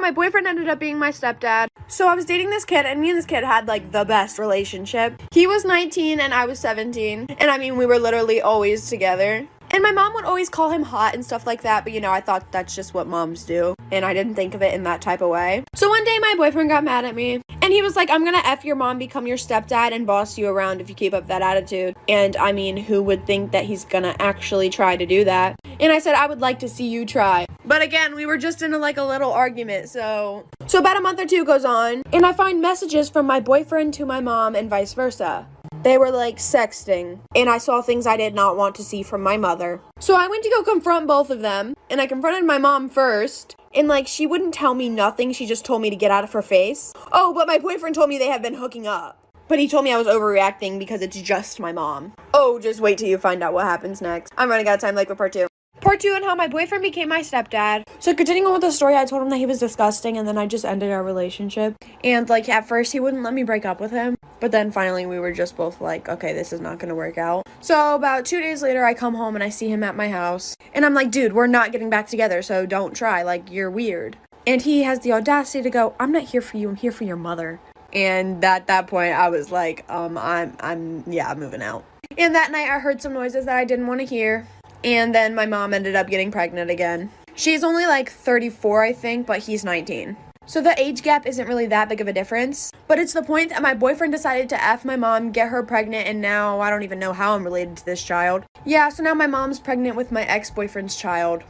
how my boyfriend ended up being my stepdad. So I was dating this kid, and me and this kid had like the best relationship. He was 19 and I was 17. And I mean, we were literally always together. And my mom would always call him hot and stuff like that, but you know, I thought that's just what moms do, and I didn't think of it in that type of way. So one day my boyfriend got mad at me, and he was like, I'm gonna F your mom, become your stepdad, and boss you around if you keep up that attitude. And I mean, who would think that he's gonna actually try to do that? And I said, I would like to see you try. But again, we were just in a little argument, so about a month or two goes on, and I find messages from my boyfriend to my mom and vice versa. They were like sexting, and I saw things I did not want to see from my mother. So I went to go confront both of them, and I confronted my mom first, and like she wouldn't tell me nothing, she just told me to get out of her face. Oh, but my boyfriend told me they have been hooking up. But he told me I was overreacting because it's just my mom. Oh, just wait till you find out what happens next. I'm running out of time for part 2. Part 2 on how my boyfriend became my stepdad. So continuing on with the story, I told him that he was disgusting, and then I just ended our relationship. And like at first he wouldn't let me break up with him, but then finally we were just both like, okay, this is not gonna work out. So about 2 days later, I come home and I see him at my house, and I'm like, dude, we're not getting back together, so don't try, like, you're weird. And he has the audacity to go, I'm not here for you, I'm here for your mother. And at that point I was like, I'm moving out. And that night I heard some noises that I didn't want to hear. And then my mom ended up getting pregnant again. She's only like 34, I think, but he's 19. So the age gap isn't really that big of a difference. But it's the point that my boyfriend decided to F my mom, get her pregnant, and now I don't even know how I'm related to this child. Yeah, so now my mom's pregnant with my ex-boyfriend's child.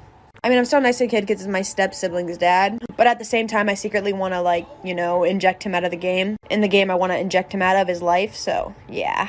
I mean, I'm still a nice kid because it's my step-sibling's dad. But at the same time, I secretly want to, like, you know, inject him out of the game. In the game, I want to inject him out of his life, so yeah.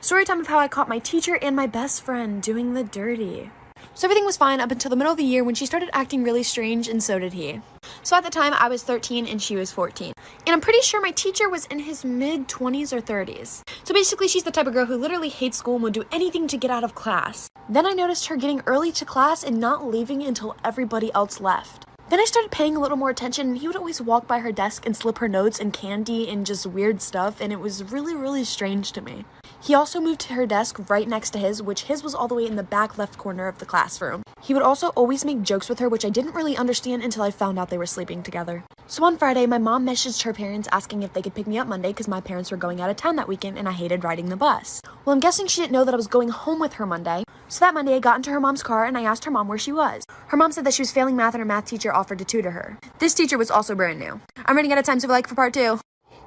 Story time of how I caught my teacher and my best friend doing the dirty. So everything was fine up until the middle of the year when she started acting really strange, and so did he. So at the time, I was 13 and she was 14. And I'm pretty sure my teacher was in his mid-20s or 30s. So basically, she's the type of girl who literally hates school and would do anything to get out of class. Then I noticed her getting early to class and not leaving until everybody else left. Then I started paying a little more attention, and he would always walk by her desk and slip her notes and candy and just weird stuff, and it was really, really strange to me. He also moved to her desk right next to his, which his was all the way in the back left corner of the classroom. He would also always make jokes with her, which I didn't really understand until I found out they were sleeping together. So on Friday, my mom messaged her parents asking if they could pick me up Monday because my parents were going out of town that weekend and I hated riding the bus. Well, I'm guessing she didn't know that I was going home with her Monday. So that Monday, I got into her mom's car and I asked her mom where she was. Her mom said that she was failing math and her math teacher offered to tutor her. This teacher was also brand new. I'm running out of time, so for part 2.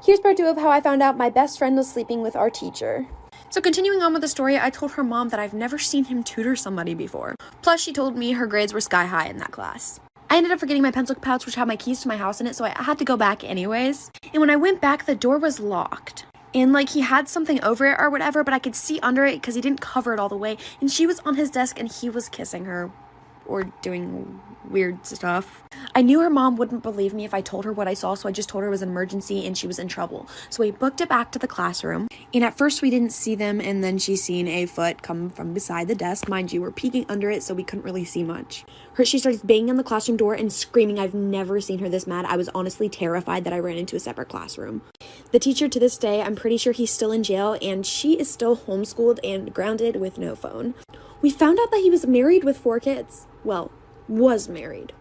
Here's part 2 of how I found out my best friend was sleeping with our teacher. So continuing on with the story, I told her mom that I've never seen him tutor somebody before. Plus, she told me her grades were sky high in that class. I ended up forgetting my pencil pouch, which had my keys to my house in it, so I had to go back anyways. And when I went back, the door was locked. And like he had something over it or whatever, but I could see under it because he didn't cover it all the way. And she was on his desk and he was kissing her or doing weird stuff. I knew her mom wouldn't believe me if I told her what I saw, so I just told her it was an emergency and she was in trouble. So we booked it back to the classroom. And at first we didn't see them, and then she seen a foot come from beside the desk. Mind you, we're peeking under it, so we couldn't really see much. She starts banging on the classroom door and screaming. I've never seen her this mad. I was honestly terrified that I ran into a separate classroom. The teacher to this day, I'm pretty sure he's still in jail, and she is still homeschooled and grounded with no phone. We found out that he was married with 4 kids. Well, was married.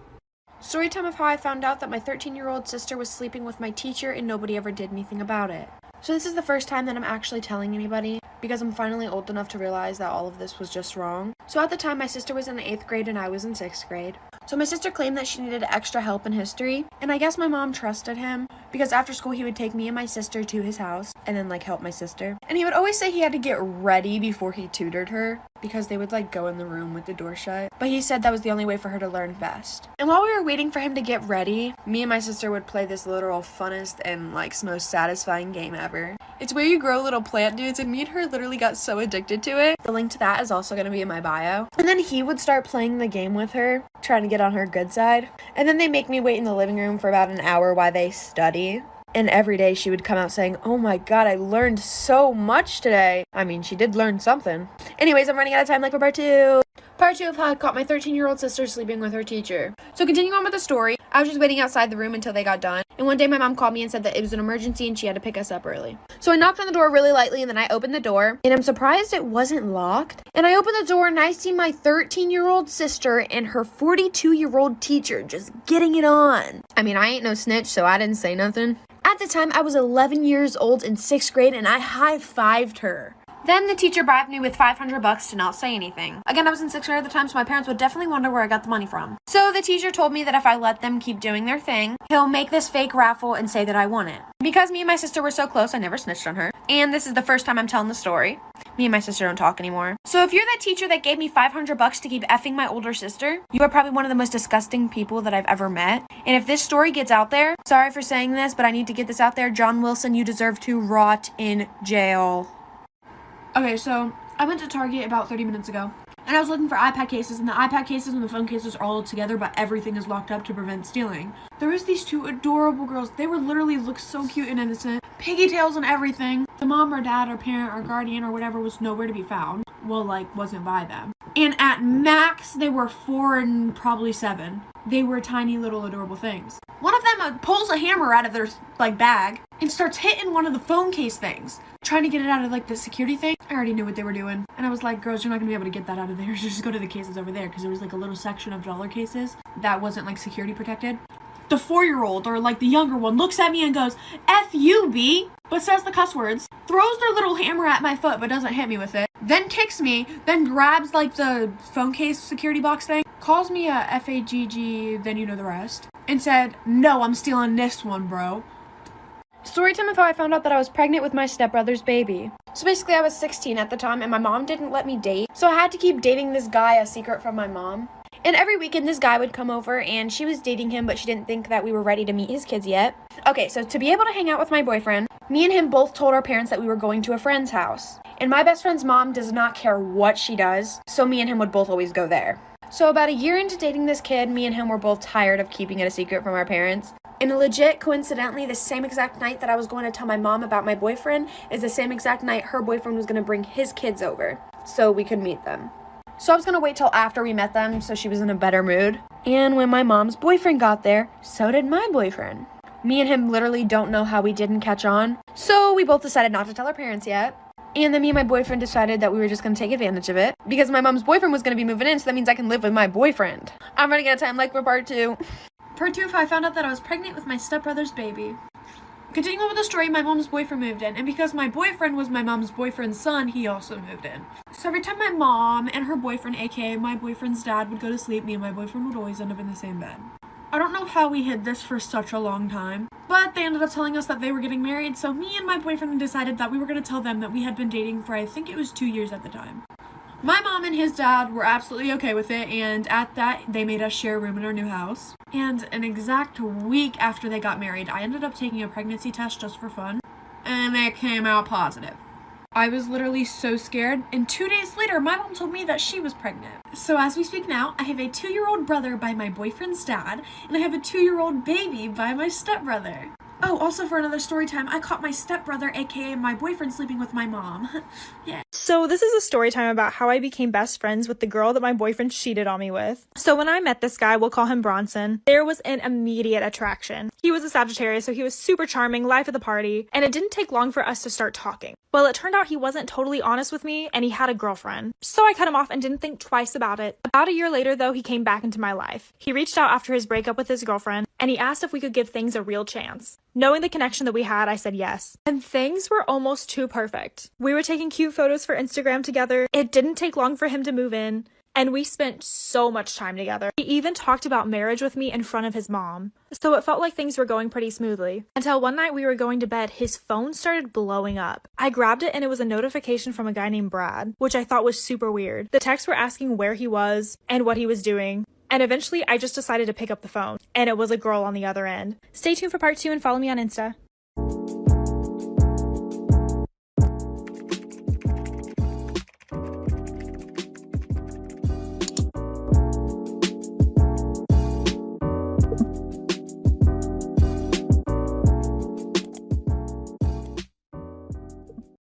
Story time of how I found out that my 13-year-old sister was sleeping with my teacher and nobody ever did anything about it. So this is the first time that I'm actually telling anybody because I'm finally old enough to realize that all of this was just wrong. So at the time, my sister was in 8th grade and I was in 6th grade. So my sister claimed that she needed extra help in history, and I guess my mom trusted him because after school he would take me and my sister to his house and then like help my sister. And he would always say he had to get ready before he tutored her because they would like go in the room with the door shut. But he said that was the only way for her to learn best. And while we were waiting for him to get ready, me and my sister would play this literal funnest and like most satisfying game ever. It's where you grow little plant dudes, and me and her literally got so addicted to it. The link to that is also going to be in my bio. And then he would start playing the game with her, trying to get on her good side. And then they make me wait in the living room for about an hour while they study. And every day she would come out saying, oh my god, I learned so much today. I mean, she did learn something. Anyways, I'm running out of time for part 2. Part 2 of how I caught my 13-year-old sister sleeping with her teacher. So continuing on with the story, I was just waiting outside the room until they got done. And one day my mom called me and said that it was an emergency and she had to pick us up early. So I knocked on the door really lightly and then I opened the door. And I'm surprised it wasn't locked. And I opened the door and I see my 13-year-old sister and her 42-year-old teacher just getting it on. I mean, I ain't no snitch, so I didn't say nothing. At the time, I was 11 years old in 6th grade and I high-fived her. Then the teacher bribed me with $500 to not say anything. Again, I was in 6th grade at the time, so my parents would definitely wonder where I got the money from. So the teacher told me that if I let them keep doing their thing, he'll make this fake raffle and say that I won it. Because me and my sister were so close, I never snitched on her. And this is the first time I'm telling the story. Me and my sister don't talk anymore. So if you're that teacher that gave me $500 to keep effing my older sister, you are probably one of the most disgusting people that I've ever met. And if this story gets out there, sorry for saying this, but I need to get this out there, John Wilson, you deserve to rot in jail. Okay, so I went to Target about 30 minutes ago, and I was looking for iPad cases, and the iPad cases and the phone cases are all together, but everything is locked up to prevent stealing. There was these two adorable girls. They were literally looked so cute and innocent. Piggy tails and everything. The mom or dad or parent or guardian or whatever was nowhere to be found. Well, like, wasn't by them. And at max, they were 4 and probably 7. They were tiny little adorable things. One of them pulls a hammer out of their, bag and starts hitting one of the phone case things. Trying to get it out of, the security thing. I already knew what they were doing. And I was like, girls, you're not gonna be able to get that out of there. Just go to the cases over there. Because there was, a little section of dollar cases that wasn't, security protected. The 4-year-old, or, the younger one, looks at me and goes, F you, B, but says the cuss words. Throws their little hammer at my foot, but doesn't hit me with it. Then kicks me, then grabs, the phone case security box thing. Calls me a F-A-G-G, then you know the rest. And said, no, I'm stealing this one, bro. Storytime of how I found out that I was pregnant with my stepbrother's baby. So basically I was 16 at the time and my mom didn't let me date. So I had to keep dating this guy a secret from my mom. And every weekend this guy would come over and she was dating him, but she didn't think that we were ready to meet his kids yet. Okay, so to be able to hang out with my boyfriend, me and him both told our parents that we were going to a friend's house. And my best friend's mom does not care what she does, so me and him would both always go there. So about a year into dating this kid, me and him were both tired of keeping it a secret from our parents. And legit, coincidentally, the same exact night that I was going to tell my mom about my boyfriend is the same exact night her boyfriend was going to bring his kids over so we could meet them. So I was going to wait till after we met them so she was in a better mood. And when my mom's boyfriend got there, so did my boyfriend. Me and him literally don't know how we didn't catch on. So we both decided not to tell our parents yet. And then me and my boyfriend decided that we were just going to take advantage of it. Because my mom's boyfriend was going to be moving in, so that means I can live with my boyfriend. I'm running out of time, for part 2. Part 2 of how I found out that I was pregnant with my stepbrother's baby. Continuing on with the story, my mom's boyfriend moved in, and because my boyfriend was my mom's boyfriend's son, he also moved in. So every time my mom and her boyfriend, aka my boyfriend's dad, would go to sleep, me and my boyfriend would always end up in the same bed. I don't know how we hid this for such a long time, but they ended up telling us that they were getting married, so me and my boyfriend decided that we were going to tell them that we had been dating for, I think it was 2 years at the time. My mom and his dad were absolutely okay with it, and at that, they made us share a room in our new house. And an exact week after they got married, I ended up taking a pregnancy test just for fun, and it came out positive. I was literally so scared, and 2 days later, my mom told me that she was pregnant. So as we speak now, I have a 2-year-old brother by my boyfriend's dad, and I have a 2-year-old baby by my stepbrother. Oh, also for another story time, I caught my stepbrother, aka my boyfriend, sleeping with my mom. Yeah. So this is a story time about how I became best friends with the girl that my boyfriend cheated on me with. So when I met this guy, we'll call him Bronson, there was an immediate attraction. He was a Sagittarius, so he was super charming, life of the party, and it didn't take long for us to start talking. Well, it turned out he wasn't totally honest with me, and he had a girlfriend. So I cut him off and didn't think twice about it. About a year later, though, he came back into my life. He reached out after his breakup with his girlfriend, and he asked if we could give things a real chance. Knowing the connection that we had, I said yes. And things were almost too perfect. We were taking cute photos for Instagram together. It didn't take long for him to move in, and we spent so much time together. He even talked about marriage with me in front of his mom. So it felt like things were going pretty smoothly. Until one night we were going to bed, his phone started blowing up. I grabbed it and it was a notification from a guy named Brad, which I thought was super weird. The texts were asking where he was and what he was doing. And eventually, I just decided to pick up the phone, and it was a girl on the other end. Stay tuned for part 2 and follow me on Insta.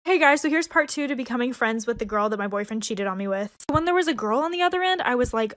Hey guys, so here's part 2 to becoming friends with the girl that my boyfriend cheated on me with. When there was a girl on the other end, I was like,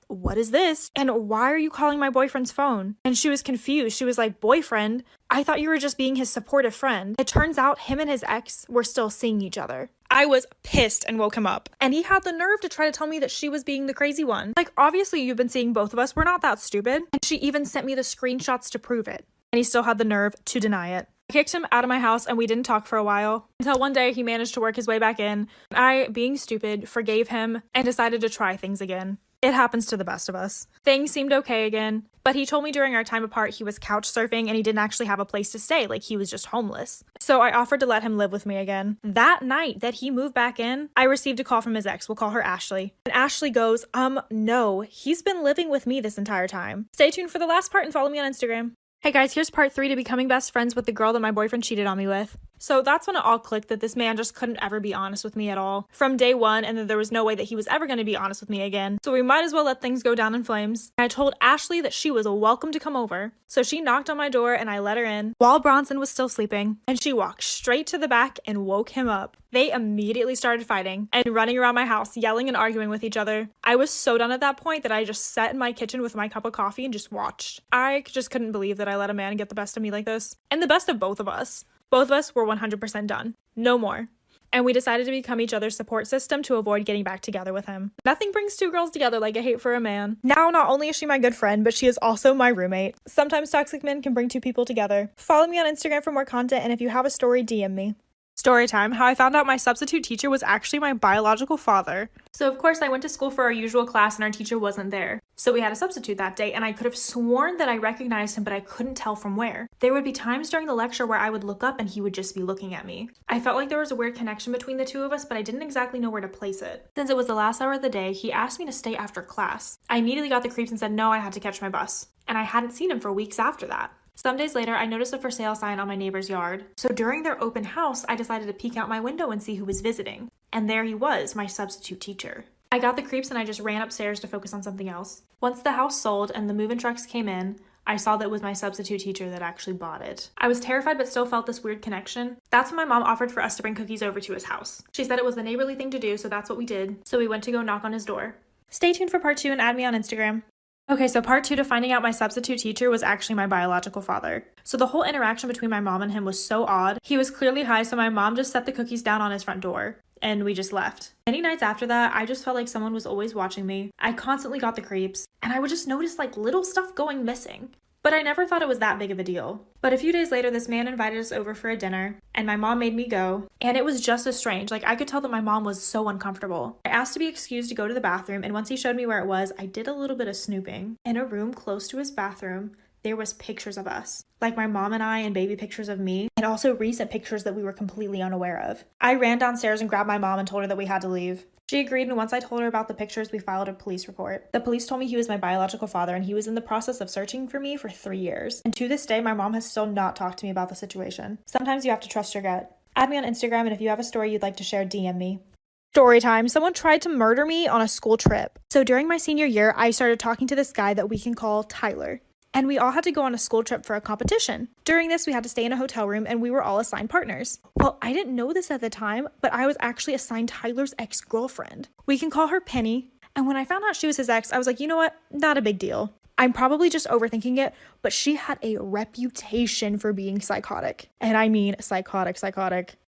what is this? And why are you calling my boyfriend's phone? And she was confused. She was like, boyfriend? I thought you were just being his supportive friend. It turns out him and his ex were still seeing each other. I was pissed and woke him up. And he had the nerve to try to tell me that she was being the crazy one. Like, obviously you've been seeing both of us. We're not that stupid. And she even sent me the screenshots to prove it. And he still had the nerve to deny it. I kicked him out of my house and we didn't talk for a while until one day he managed to work his way back in. I, being stupid, forgave him and decided to try things again. It happens to the best of us. Things seemed okay again, but he told me during our time apart he was couch surfing and he didn't actually have a place to stay, like he was just homeless. So I offered to let him live with me again. That night that he moved back in, I received a call from his ex. We'll call her Ashley. And Ashley goes, no, he's been living with me this entire time. Stay tuned for the last part and follow me on Instagram. Hey guys, here's part 3 to becoming best friends with the girl that my boyfriend cheated on me with. So that's when it all clicked that this man just couldn't ever be honest with me at all. From day one, and that there was no way that he was ever going to be honest with me again. So we might as well let things go down in flames. I told Ashley that she was welcome to come over. So she knocked on my door and I let her in while Bronson was still sleeping. And she walked straight to the back and woke him up. They immediately started fighting and running around my house, yelling and arguing with each other. I was so done at that point that I just sat in my kitchen with my cup of coffee and just watched. I just couldn't believe that I let a man get the best of me like this. And the best of both of us. Both of us were 100% done. No more. And we decided to become each other's support system to avoid getting back together with him. Nothing brings two girls together like a hate for a man. Now, not only is she my good friend, but she is also my roommate. Sometimes toxic men can bring two people together. Follow me on Instagram for more content, and if you have a story, DM me. Storytime, how I found out my substitute teacher was actually my biological father. So of course I went to school for our usual class and our teacher wasn't there. So we had a substitute that day and I could have sworn that I recognized him, but I couldn't tell from where. There would be times during the lecture where I would look up and he would just be looking at me. I felt like there was a weird connection between the two of us, but I didn't exactly know where to place it. Since it was the last hour of the day, he asked me to stay after class. I immediately got the creeps and said no, I had to catch my bus. And I hadn't seen him for weeks after that. Some days later, I noticed a for sale sign on my neighbor's yard. So during their open house, I decided to peek out my window and see who was visiting. And there he was, my substitute teacher. I got the creeps and I just ran upstairs to focus on something else. Once the house sold and the move-in trucks came in, I saw that it was my substitute teacher that actually bought it. I was terrified but still felt this weird connection. That's when my mom offered for us to bring cookies over to his house. She said it was the neighborly thing to do, so that's what we did. So we went to go knock on his door. Stay tuned for part 2 and add me on Instagram. Okay, so part 2 to finding out my substitute teacher was actually my biological father. So the whole interaction between my mom and him was so odd. He was clearly high, so my mom just set the cookies down on his front door. And we just left. Many nights after that, I just felt like someone was always watching me. I constantly got the creeps, and I would just notice like little stuff going missing. But I never thought it was that big of a deal. But a few days later, this man invited us over for a dinner, and my mom made me go. And it was just as strange. Like, I could tell that my mom was so uncomfortable. I asked to be excused to go to the bathroom, and once he showed me where it was, I did a little bit of snooping. In a room close to his bathroom, there was pictures of us. Like my mom and I, and baby pictures of me, and also recent pictures that we were completely unaware of. I ran downstairs and grabbed my mom and told her that we had to leave. She agreed, and once I told her about the pictures, we filed a police report. The police told me he was my biological father, and he was in the process of searching for me for 3 years. And to this day, my mom has still not talked to me about the situation. Sometimes you have to trust your gut. Add me on Instagram, and if you have a story you'd like to share, DM me. Story time. Someone tried to murder me on a school trip. So during my senior year, I started talking to this guy that we can call Tyler. And we all had to go on a school trip for a competition. During this, we had to stay in a hotel room and we were all assigned partners. Well, I didn't know this at the time, but I was actually assigned Tyler's ex-girlfriend. We can call her Penny. And when I found out she was his ex, I was like, you know what? Not a big deal. I'm probably just overthinking it, but she had a reputation for being psychotic. And I mean psychotic.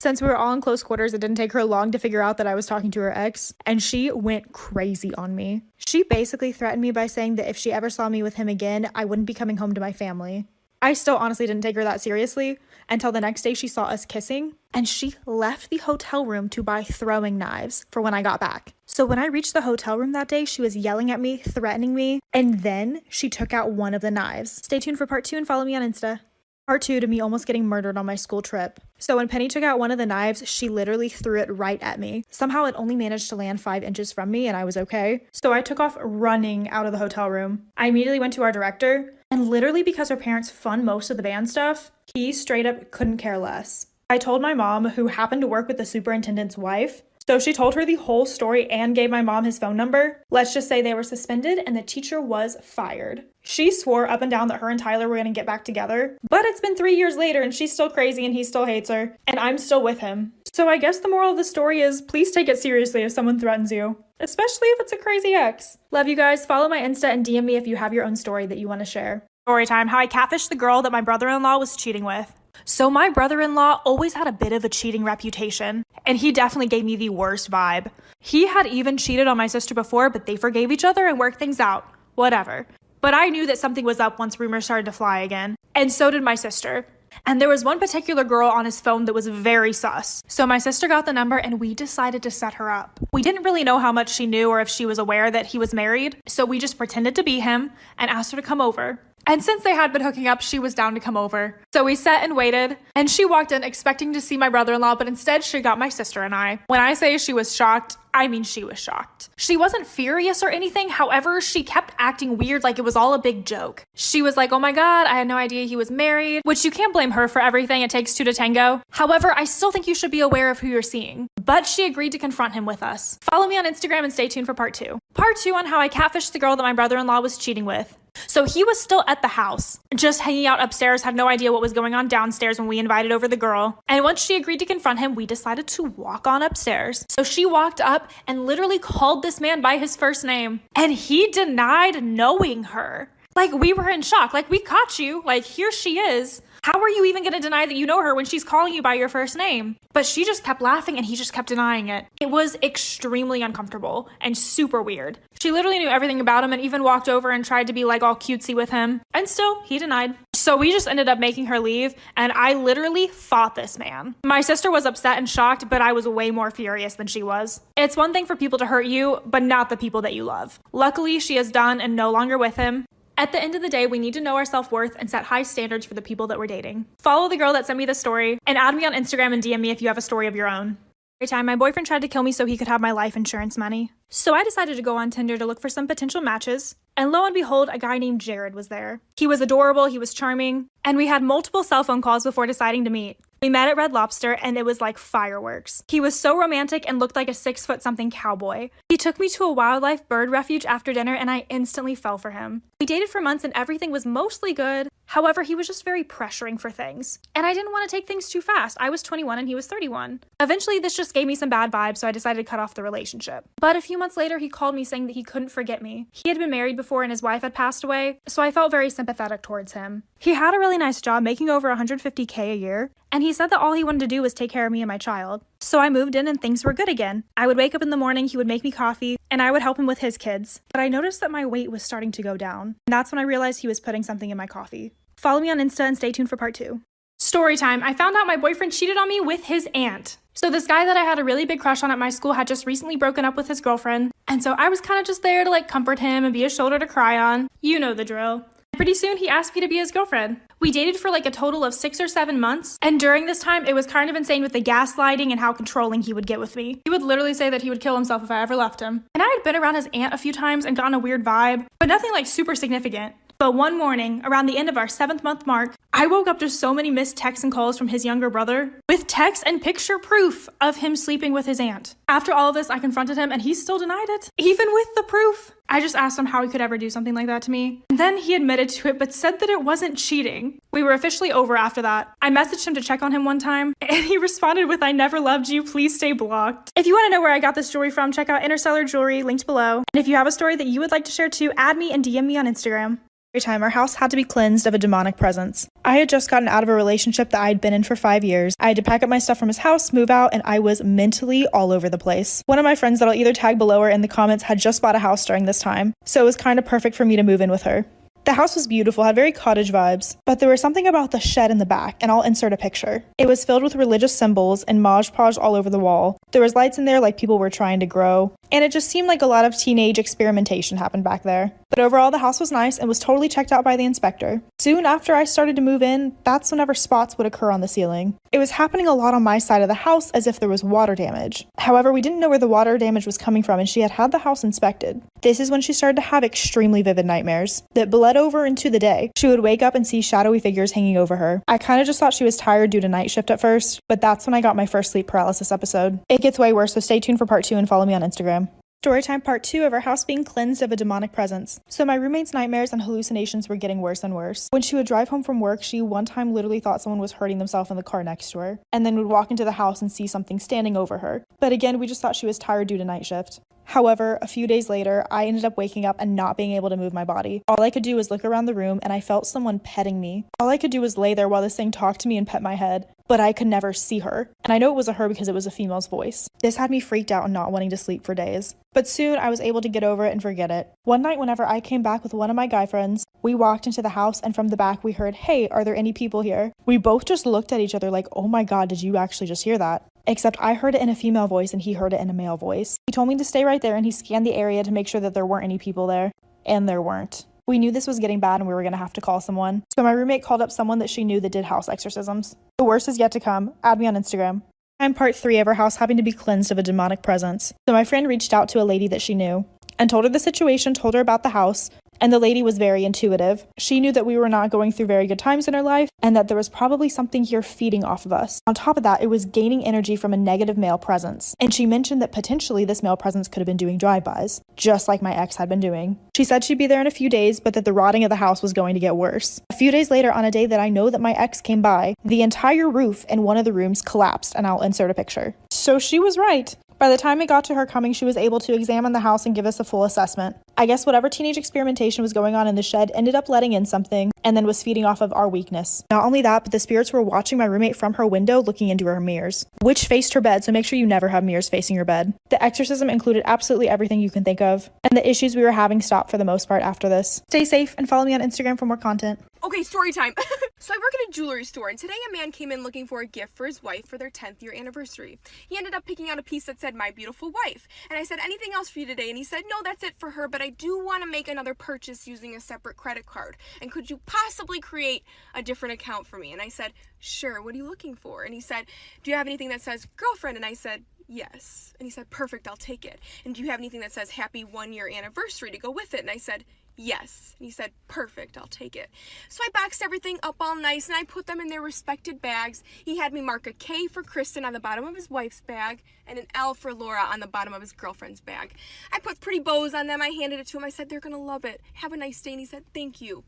Since we were all in close quarters, it didn't take her long to figure out that I was talking to her ex, and she went crazy on me. She basically threatened me by saying that if she ever saw me with him again, I wouldn't be coming home to my family. I still honestly didn't take her that seriously until the next day she saw us kissing, and she left the hotel room to buy throwing knives for when I got back. So when I reached the hotel room that day, she was yelling at me, threatening me, and then she took out one of the knives. Stay tuned for part 2 and follow me on Insta. Part 2 to me almost getting murdered on my school trip. So when Penny took out one of the knives, she literally threw it right at me. Somehow it only managed to land 5 inches from me and I was okay. So I took off running out of the hotel room. I immediately went to our director, and literally because her parents fund most of the band stuff, he straight up couldn't care less. I told my mom, who happened to work with the superintendent's wife, so she told her the whole story and gave my mom his phone number. Let's just say they were suspended and the teacher was fired. She swore up and down that her and Tyler were going to get back together, but it's been 3 years later and she's still crazy and he still hates her, and I'm still with him. So I guess the moral of the story is please take it seriously if someone threatens you, especially if it's a crazy ex. Love you guys. Follow my Insta and DM me if you have your own story that you want to share. Story time, how I catfished the girl that my brother-in-law was cheating with. So my brother-in-law always had a bit of a cheating reputation, and he definitely gave me the worst vibe. He had even cheated on my sister before, but they forgave each other and worked things out. Whatever. But I knew that something was up once rumors started to fly again, and so did my sister. And there was one particular girl on his phone that was very sus. So my sister got the number and we decided to set her up. We didn't really know how much she knew or if she was aware that he was married, so we just pretended to be him and asked her to come over. And since they had been hooking up, she was down to come over. So we sat and waited, and she walked in expecting to see my brother-in-law, but instead she got my sister and I. When I say she was shocked, I mean she was shocked. She wasn't furious or anything, however, she kept acting weird like it was all a big joke. She was like, oh my god, I had no idea he was married, which you can't blame her for everything, it takes two to tango. However, I still think you should be aware of who you're seeing. But she agreed to confront him with us. Follow me on Instagram and stay tuned for part 2. Part 2 on how I catfished the girl that my brother-in-law was cheating with. So he was still at the house, just hanging out upstairs, had no idea what was going on downstairs when we invited over the girl. And once she agreed to confront him, we decided to walk on upstairs. So she walked up and literally called this man by his first name. And he denied knowing her. Like, we were in shock. Like, we caught you. Like, here she is. How are you even going to deny that you know her when she's calling you by your first name? But she just kept laughing and he just kept denying it. It was extremely uncomfortable and super weird. She literally knew everything about him and even walked over and tried to be like all cutesy with him. And still, he denied. So we just ended up making her leave and I literally fought this man. My sister was upset and shocked, but I was way more furious than she was. It's one thing for people to hurt you, but not the people that you love. Luckily, she is done and no longer with him. At the end of the day, we need to know our self-worth and set high standards for the people that we're dating. Follow the girl that sent me the story and add me on Instagram and DM me if you have a story of your own. Every time my boyfriend tried to kill me so he could have my life insurance money. So I decided to go on Tinder to look for some potential matches. And lo and behold, a guy named Jared was there. He was adorable, he was charming, and we had multiple cell phone calls before deciding to meet. We met at Red Lobster and it was like fireworks. He was so romantic and looked like a 6-foot-something cowboy. He took me to a wildlife bird refuge after dinner and I instantly fell for him. We dated for months and everything was mostly good. However, he was just very pressuring for things. And I didn't want to take things too fast. I was 21 and he was 31. Eventually, this just gave me some bad vibes, so I decided to cut off the relationship. But a few months later, he called me saying that he couldn't forget me. He had been married before and his wife had passed away, so I felt very sympathetic towards him. He had a really nice job, making over $150K a year, and he said that all he wanted to do was take care of me and my child. So I moved in and things were good again. I would wake up in the morning, he would make me coffee, and I would help him with his kids. But I noticed that my weight was starting to go down. And that's when I realized he was putting something in my coffee. Follow me on Insta and stay tuned for part 2. Story time. I found out my boyfriend cheated on me with his aunt. So this guy that I had a really big crush on at my school had just recently broken up with his girlfriend. And so I was kind of just there to like comfort him and be a shoulder to cry on. You know the drill. Pretty soon he asked me to be his girlfriend. We dated for like a total of 6 or 7 months. And during this time, it was kind of insane with the gaslighting and how controlling he would get with me. He would literally say that he would kill himself if I ever left him. And I had been around his aunt a few times and gotten a weird vibe, but nothing like super significant. But one morning, around the end of our 7th month mark, I woke up to so many missed texts and calls from his younger brother, with text and picture proof of him sleeping with his aunt. After all of this, I confronted him and he still denied it, even with the proof. I just asked him how he could ever do something like that to me. And then he admitted to it, but said that it wasn't cheating. We were officially over after that. I messaged him to check on him one time, and he responded with, "I never loved you, please stay blocked." If you want to know where I got this jewelry from, check out Interstellar Jewelry, linked below. And if you have a story that you would like to share too, add me and DM me on Instagram. Every time our house had to be cleansed of a demonic presence. I had just gotten out of a relationship that I had been in for 5 years. I had to pack up my stuff from his house, move out, and I was mentally all over the place. One of my friends that I'll either tag below or in the comments had just bought a house during this time, so it was kind of perfect for me to move in with her. The house was beautiful, had very cottage vibes, but there was something about the shed in the back, and I'll insert a picture. It was filled with religious symbols and Mod Podge all over the wall. There was lights in there like people were trying to grow, and it just seemed like a lot of teenage experimentation happened back there. But overall, the house was nice and was totally checked out by the inspector. Soon after I started to move in, that's whenever spots would occur on the ceiling. It was happening a lot on my side of the house as if there was water damage. However, we didn't know where the water damage was coming from, and she had had the house inspected. This is when she started to have extremely vivid nightmares that bled over into the day. She would wake up and see shadowy figures hanging over her. I kind of just thought she was tired due to night shift at first, but that's when I got my first sleep paralysis episode. It gets way worse, so stay tuned for part 2 and follow me on Instagram. Storytime part 2 of our house being cleansed of a demonic presence. So my roommate's nightmares and hallucinations were getting worse and worse. When she would drive home from work, she one time literally thought someone was hurting themselves in the car next to her, and then would walk into the house and see something standing over her. But again, we just thought she was tired due to night shift. However, a few days later, I ended up waking up and not being able to move my body. All I could do was look around the room and I felt someone petting me. All I could do was lay there while this thing talked to me and pet my head, but I could never see her. And I know it was a her because it was a female's voice. This had me freaked out and not wanting to sleep for days. But soon I was able to get over it and forget it. One night whenever I came back with one of my guy friends, we walked into the house and from the back we heard, "Hey, are there any people here?" We both just looked at each other like, "Oh my god, did you actually just hear that?" Except I heard it in a female voice and he heard it in a male voice. He told me to stay right there and he scanned the area to make sure that there weren't any people there. And there weren't. We knew this was getting bad and we were going to have to call someone. So my roommate called up someone that she knew that did house exorcisms. The worst is yet to come. Add me on Instagram. I'm part 3 of our house having to be cleansed of a demonic presence. So my friend reached out to a lady that she knew and told her the situation, told her about the house, and the lady was very intuitive. She knew that we were not going through very good times in our life and that there was probably something here feeding off of us. On top of that, it was gaining energy from a negative male presence. And she mentioned that potentially this male presence could have been doing drive-bys, just like my ex had been doing. She said she'd be there in a few days, but that the rotting of the house was going to get worse. A few days later, on a day that I know that my ex came by, the entire roof in one of the rooms collapsed, and I'll insert a picture. So she was right. By the time it got to her coming, she was able to examine the house and give us a full assessment. I guess whatever teenage experimentation was going on in the shed ended up letting in something and then was feeding off of our weakness. Not only that, but the spirits were watching my roommate from her window looking into her mirrors, which faced her bed, so make sure you never have mirrors facing your bed. The exorcism included absolutely everything you can think of, and the issues we were having stopped for the most part after this. Stay safe and follow me on Instagram for more content. Okay, story time. So I work at a jewelry store, and today a man came in looking for a gift for his wife for their 10th year anniversary. He ended up picking out a piece that said, "My beautiful wife." And I said, "Anything else for you today?" And he said, "No, that's it for her, but I do want to make another purchase using a separate credit card. And could you possibly create a different account for me?" And I said, "Sure, what are you looking for?" And he said, "Do you have anything that says girlfriend?" And I said, "Yes." And he said, "Perfect, I'll take it. And do you have anything that says happy 1-year anniversary to go with it?" And I said, "Yes." And he said, "Perfect, I'll take it." So I boxed everything up all nice and I put them in their respected bags. He had me mark a K for Kristen on the bottom of his wife's bag and an L for Laura on the bottom of his girlfriend's bag. I put pretty bows on them. I handed it to him. I said, "They're gonna love it. Have a nice day." And he said, "Thank you."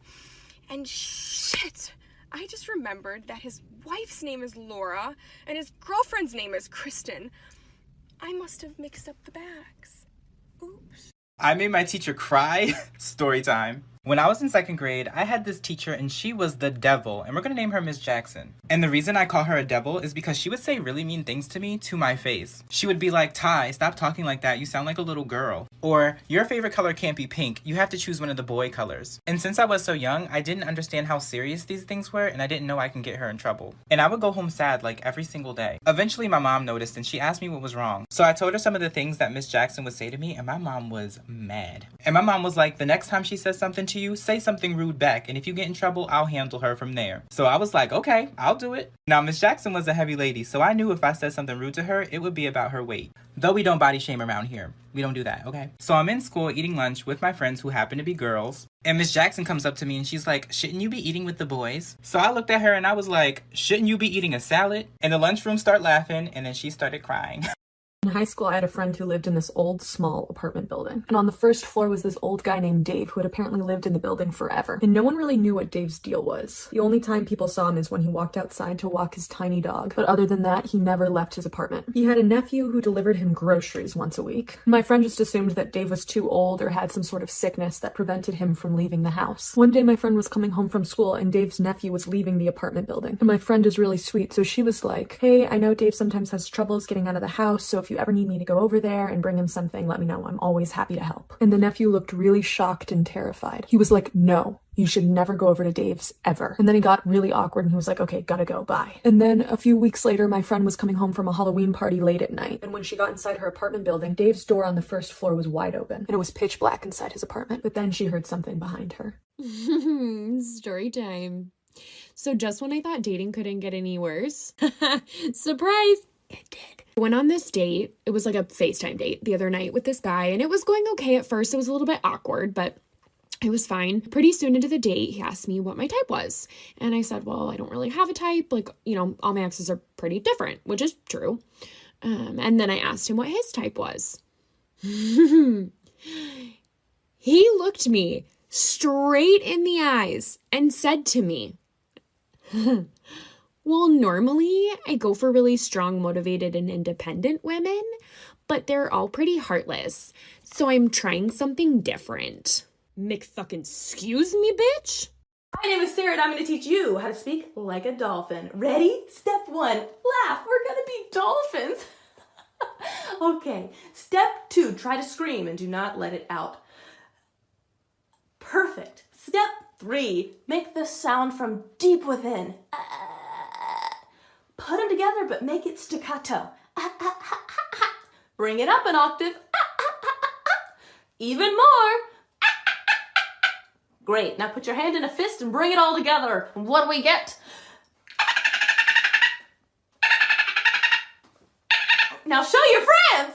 And shit, I just remembered that his wife's name is Laura and his girlfriend's name is Kristen. I must have mixed up the bags. Oops. I made my teacher cry. Story time. When I was in 2nd grade, I had this teacher and she was the devil, and we're gonna name her Miss Jackson. And the reason I call her a devil is because she would say really mean things to me to my face. She would be like, "Ty, stop talking like that, you sound like a little girl." Or, "Your favorite color can't be pink, you have to choose one of the boy colors." And since I was so young, I didn't understand how serious these things were, and I didn't know I can get her in trouble. And I would go home sad like every single day. Eventually my mom noticed and she asked me what was wrong. So I told her some of the things that Miss Jackson would say to me, and my mom was mad. And my mom was like, "The next time she says something to you, say something rude back, and if you get in trouble, I'll handle her from there." So I was like, "Okay, I'll do it." Now, Miss Jackson was a heavy lady, so I knew if I said something rude to her, it would be about her weight. Though we don't body shame around here. We don't do that, okay? So I'm in school eating lunch with my friends who happen to be girls, and Miss Jackson comes up to me and she's like, "Shouldn't you be eating with the boys?" So I looked at her and I was like, "Shouldn't you be eating a salad?" And the lunchroom started laughing, and then she started crying. In high school, I had a friend who lived in this old, small apartment building. And on the first floor was this old guy named Dave who had apparently lived in the building forever. And no one really knew what Dave's deal was. The only time people saw him is when he walked outside to walk his tiny dog. But other than that, he never left his apartment. He had a nephew who delivered him groceries once a week. My friend just assumed that Dave was too old or had some sort of sickness that prevented him from leaving the house. One day my friend was coming home from school and Dave's nephew was leaving the apartment building. And my friend is really sweet, so she was like, "Hey, I know Dave sometimes has troubles getting out of the house, so if you ever need me to go over there and bring him something, let me know. I'm always happy to help." And the nephew looked really shocked and terrified. He was like, "No, you should never go over to Dave's ever." And then he got really awkward and he was like, "Okay, gotta go, bye." And then a few weeks later, my friend was coming home from a Halloween party late at night. And when she got inside her apartment building, Dave's door on the first floor was wide open. And it was pitch black inside his apartment. But then she heard something behind her. Story time. So just when I thought dating couldn't get any worse, surprise, it did. I went on this date. It was like a FaceTime date the other night with this guy, and it was going okay at first. It was a little bit awkward, but it was fine. Pretty soon into the date, he asked me what my type was. And I said, "Well, I don't really have a type. Like, all my exes are pretty different," which is true. And then I asked him what his type was. He looked me straight in the eyes and said to me, well, normally I go for really strong, motivated, and independent women, but they're all pretty heartless, so I'm trying something different. Excuse me, bitch? My name is Sarah and I'm going to teach you how to speak like a dolphin. Ready? Step 1, laugh. We're going to be dolphins. Okay. Step 2, try to scream and do not let it out. Perfect. Step 3, make the sound from deep within. Put them together but make it staccato. Bring it up an octave. Even more. Great. Now put your hand in a fist and bring it all together. And what do we get? Now show your friends.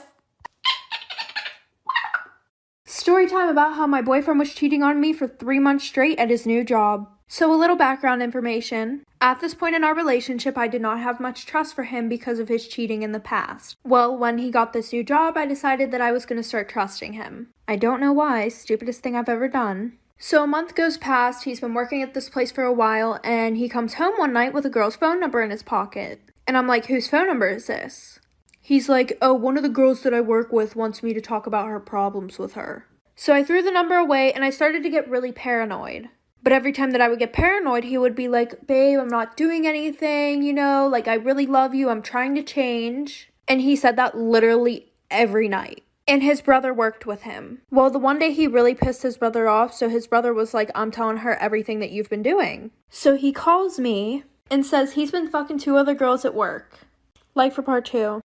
Story time about how my boyfriend was cheating on me for 3 months straight at his new job. So a little background information. At this point in our relationship, I did not have much trust for him because of his cheating in the past. Well, when he got this new job, I decided that I was going to start trusting him. I don't know why, stupidest thing I've ever done. So a month goes past, he's been working at this place for a while, and he comes home one night with a girl's phone number in his pocket. And I'm like, whose phone number is this? He's like, oh, one of the girls that I work with wants me to talk about her problems with her. So I threw the number away and I started to get really paranoid. But every time that I would get paranoid, he would be like, babe, I'm not doing anything, like I really love you, I'm trying to change. And he said that literally every night. And his brother worked with him. Well, the one day he really pissed his brother off, so his brother was like, I'm telling her everything that you've been doing. So he calls me and says he's been fucking 2 other girls at work. Like for part 2.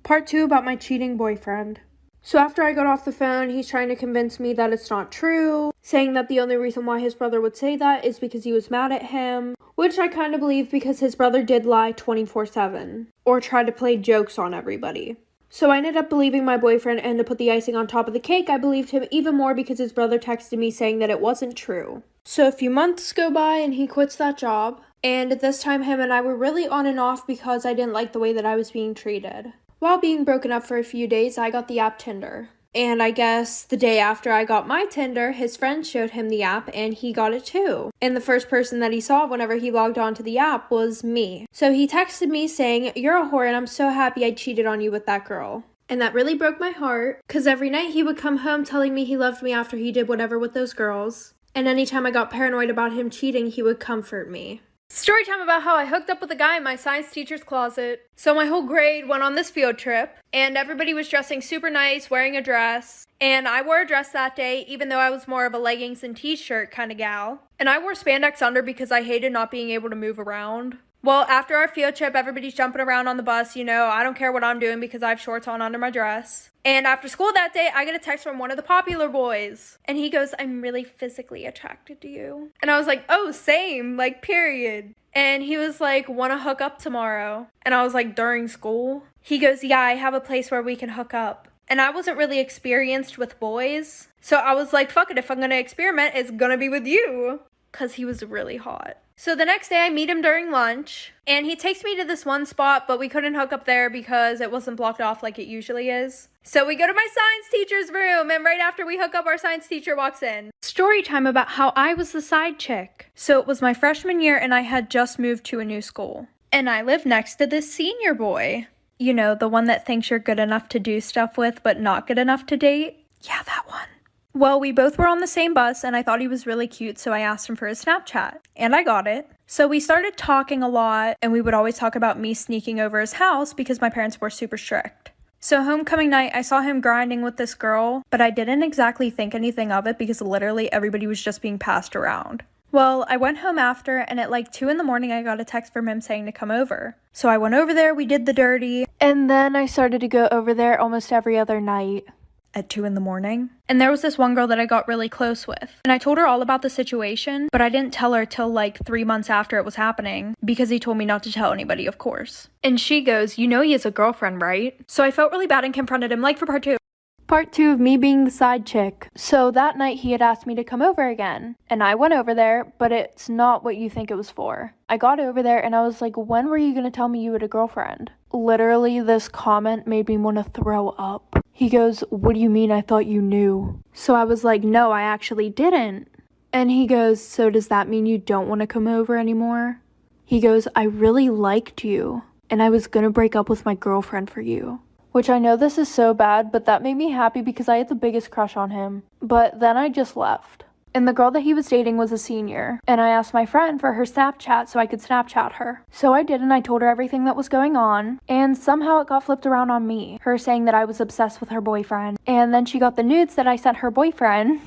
Part 2 about my cheating boyfriend. So after I got off the phone, he's trying to convince me that it's not true, saying that the only reason why his brother would say that is because he was mad at him, which I kind of believe because his brother did lie 24/7, or try to play jokes on everybody. So I ended up believing my boyfriend, and to put the icing on top of the cake, I believed him even more because his brother texted me saying that it wasn't true. So a few months go by and he quits that job, and at this time him and I were really on and off because I didn't like the way that I was being treated. While being broken up for a few days, I got the app Tinder. And I guess the day after I got my Tinder, his friend showed him the app and he got it too. And the first person that he saw whenever he logged onto the app was me. So he texted me saying, you're a whore and I'm so happy I cheated on you with that girl. And that really broke my heart, because every night he would come home telling me he loved me after he did whatever with those girls. And anytime I got paranoid about him cheating, he would comfort me. Story time about how I hooked up with a guy in my science teacher's closet. So my whole grade went on this field trip, and everybody was dressing super nice, wearing a dress. And I wore a dress that day, even though I was more of a leggings and t-shirt kind of gal. And I wore spandex under because I hated not being able to move around. Well, after our field trip, everybody's jumping around on the bus, I don't care what I'm doing because I have shorts on under my dress. And after school that day, I get a text from one of the popular boys. And he goes, I'm really physically attracted to you. And I was like, oh, same, period. And he was like, wanna hook up tomorrow? And I was like, during school? He goes, yeah, I have a place where we can hook up. And I wasn't really experienced with boys. So I was like, fuck it, if I'm gonna experiment, it's gonna be with you. Because he was really hot. So the next day I meet him during lunch, and he takes me to this one spot, but we couldn't hook up there because it wasn't blocked off like it usually is. So we go to my science teacher's room, and right after we hook up, our science teacher walks in. Story time about how I was the side chick. So it was my freshman year, and I had just moved to a new school. And I lived next to this senior boy. The one that thinks you're good enough to do stuff with, but not good enough to date. Yeah, that one. Well, we both were on the same bus, and I thought he was really cute, so I asked him for his Snapchat. And I got it. So we started talking a lot, and we would always talk about me sneaking over his house because my parents were super strict. So homecoming night, I saw him grinding with this girl, but I didn't exactly think anything of it because literally everybody was just being passed around. Well, I went home after, and at 2 a.m, I got a text from him saying to come over. So I went over there, we did the dirty, and then I started to go over there almost every other night. At 2 a.m. And there was this one girl that I got really close with. And I told her all about the situation, but I didn't tell her till 3 months after it was happening, because he told me not to tell anybody, of course. And she goes, he has a girlfriend, right? So I felt really bad and confronted him, for part 2. Part 2 of me being the side chick. So that night he had asked me to come over again. And I went over there, but it's not what you think it was for. I got over there and I was like, when were you gonna tell me you had a girlfriend? Literally, this comment made me want to throw up. He goes, what do you mean? I thought you knew. So I was like, no, I actually didn't. And he goes, so does that mean you don't want to come over anymore? He goes, I really liked you, and I was gonna break up with my girlfriend for you. Which I know this is so bad, but that made me happy because I had the biggest crush on him. But then I just left. And the girl that he was dating was a senior, and I asked my friend for her Snapchat so I could Snapchat her. So I did, and I told her everything that was going on, and somehow it got flipped around on me, her saying that I was obsessed with her boyfriend. And then she got the nudes that I sent her boyfriend,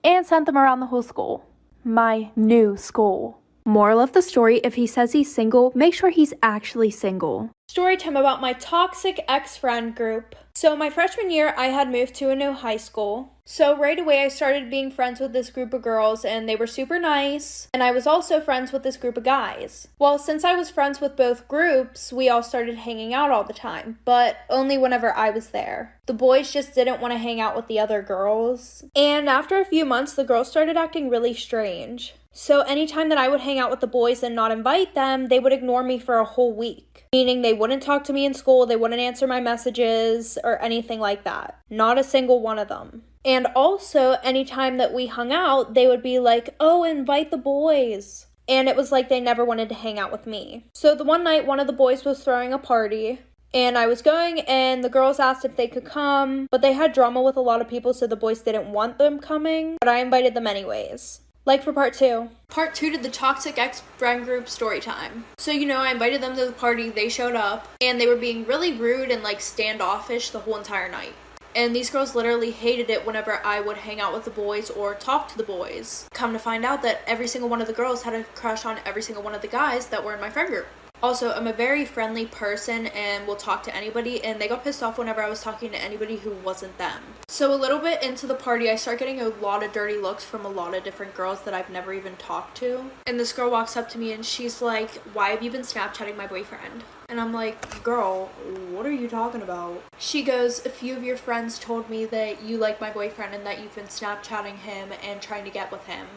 and sent them around the whole school. My new school. Moral of the story, if he says he's single, make sure he's actually single. Story time about my toxic ex-friend group. So my freshman year, I had moved to a new high school. So right away, I started being friends with this group of girls, and they were super nice. And I was also friends with this group of guys. Well, since I was friends with both groups, we all started hanging out all the time, but only whenever I was there. The boys just didn't want to hang out with the other girls. And after a few months, the girls started acting really strange. So anytime that I would hang out with the boys and not invite them, they would ignore me for a whole week. Meaning they wouldn't talk to me in school, they wouldn't answer my messages, or anything like that. Not a single one of them. And also, anytime that we hung out, they would be like, oh, invite the boys. And it was like they never wanted to hang out with me. So the one night, one of the boys was throwing a party, and I was going, and the girls asked if they could come, but they had drama with a lot of people, so the boys didn't want them coming, but I invited them anyways. Like for part 2. Part 2 to the toxic ex-friend group story time. So, I invited them to the party, they showed up, and they were being really rude and standoffish the whole entire night. And these girls literally hated it whenever I would hang out with the boys or talk to the boys. Come to find out that every single one of the girls had a crush on every single one of the guys that were in my friend group. Also, I'm a very friendly person and will talk to anybody, and they got pissed off whenever I was talking to anybody who wasn't them. So a little bit into the party, I start getting a lot of dirty looks from a lot of different girls that I've never even talked to. And this girl walks up to me and she's like, why have you been Snapchatting my boyfriend? And I'm like, girl, what are you talking about? She goes, a few of your friends told me that you like my boyfriend and that you've been Snapchatting him and trying to get with him.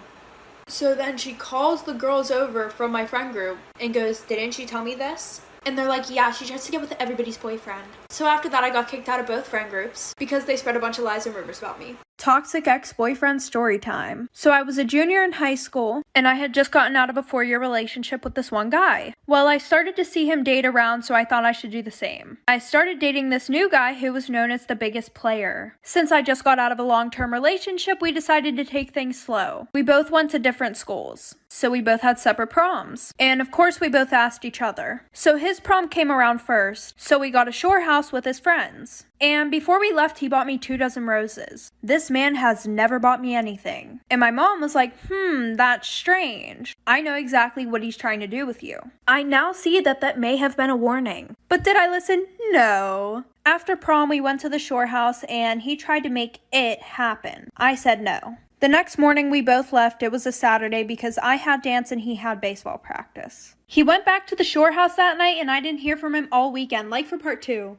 So then she calls the girls over from my friend group and goes, didn't she tell me this? And they're like, yeah, she tries to get with everybody's boyfriend. So after that, I got kicked out of both friend groups because they spread a bunch of lies and rumors about me. Toxic ex-boyfriend story time. So I was a junior in high school, and I had just gotten out of a 4-year relationship with this one guy. Well, I started to see him date around, so I thought I should do the same. I started dating this new guy who was known as the biggest player. Since I just got out of a long-term relationship, we decided to take things slow. We both went to different schools, so we both had separate proms. And of course, we both asked each other. So his prom came around first, so we got a shore house with his friends. And before we left, he bought me 24 roses. This man has never bought me anything. And my mom was like, that's strange. I know exactly what he's trying to do with you. I now see that may have been a warning. But did I listen? No. After prom, we went to the shore house and he tried to make it happen. I said no. The next morning, we both left. It was a Saturday because I had dance and he had baseball practice. He went back to the shore house that night and I didn't hear from him all weekend, like for part 2.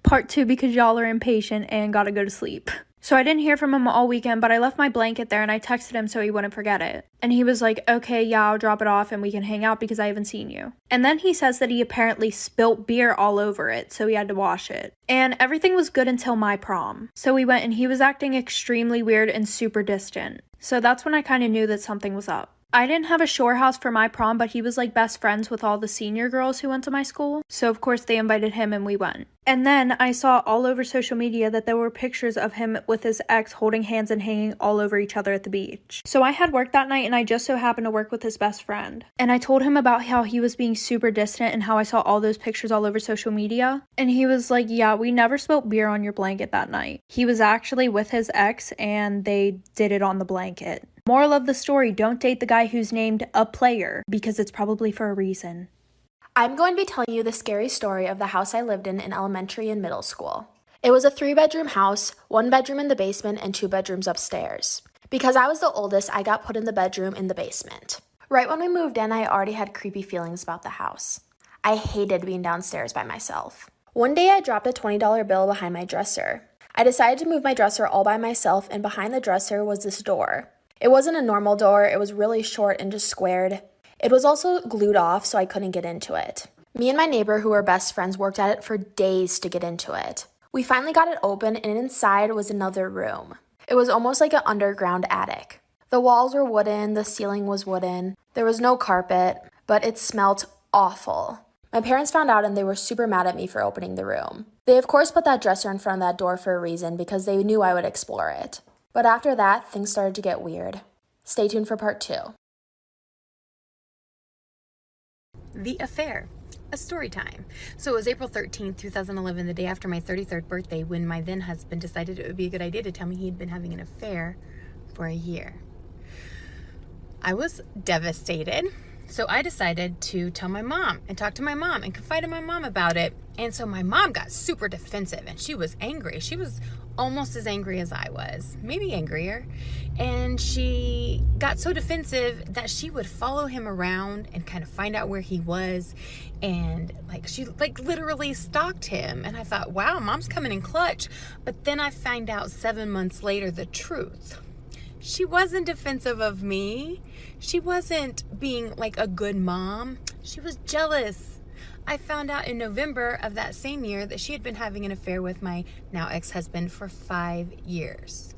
Part 2 because y'all are impatient and gotta go to sleep. So I didn't hear from him all weekend, but I left my blanket there and I texted him so he wouldn't forget it. And he was like, okay, yeah, I'll drop it off and we can hang out because I haven't seen you. And then he says that he apparently spilt beer all over it, so he had to wash it. And everything was good until my prom. So we went and he was acting extremely weird and super distant. So that's when I kind of knew that something was up. I didn't have a shore house for my prom, but he was like best friends with all the senior girls who went to my school. So of course they invited him and we went. And then I saw all over social media that there were pictures of him with his ex holding hands and hanging all over each other at the beach. So I had work that night and I just so happened to work with his best friend. And I told him about how he was being super distant and how I saw all those pictures all over social media. And he was like, yeah, we never spilled beer on your blanket that night. He was actually with his ex and they did it on the blanket. Moral of the story, don't date the guy who's named a player because it's probably for a reason. I'm going to be telling you the scary story of the house I lived in elementary and middle school. It was a 3-bedroom house, 1 bedroom in the basement, and 2 bedrooms upstairs. Because I was the oldest, I got put in the bedroom in the basement. Right when we moved in, I already had creepy feelings about the house. I hated being downstairs by myself. One day I dropped a $20 bill behind my dresser. I decided to move my dresser all by myself, and behind the dresser was this door. It wasn't a normal door, it was really short and just squared. It was also glued off, so I couldn't get into it. Me and my neighbor, who were best friends, worked at it for days to get into it. We finally got it open, and inside was another room. It was almost like an underground attic. The walls were wooden, the ceiling was wooden, there was no carpet, but it smelled awful. My parents found out and they were super mad at me for opening the room. They of course put that dresser in front of that door for a reason because they knew I would explore it. But after that, things started to get weird. Stay tuned for part 2. The Affair, a story time. So it was April 13th, 2011, the day after my 33rd birthday, when my then husband decided it would be a good idea to tell me he'd been having an affair for a year. I was devastated, so I decided to tell my mom and talk to my mom and confide in my mom about it. And so my mom got super defensive and she was angry. She was almost as angry as I was, maybe angrier. And she got so defensive that she would follow him around and kind of find out where he was. And she literally stalked him. And I thought, wow, mom's coming in clutch. But then I find out 7 months later the truth. She wasn't defensive of me. She wasn't being like a good mom. She was jealous. I found out in November of that same year that she had been having an affair with my now ex-husband for 5 years.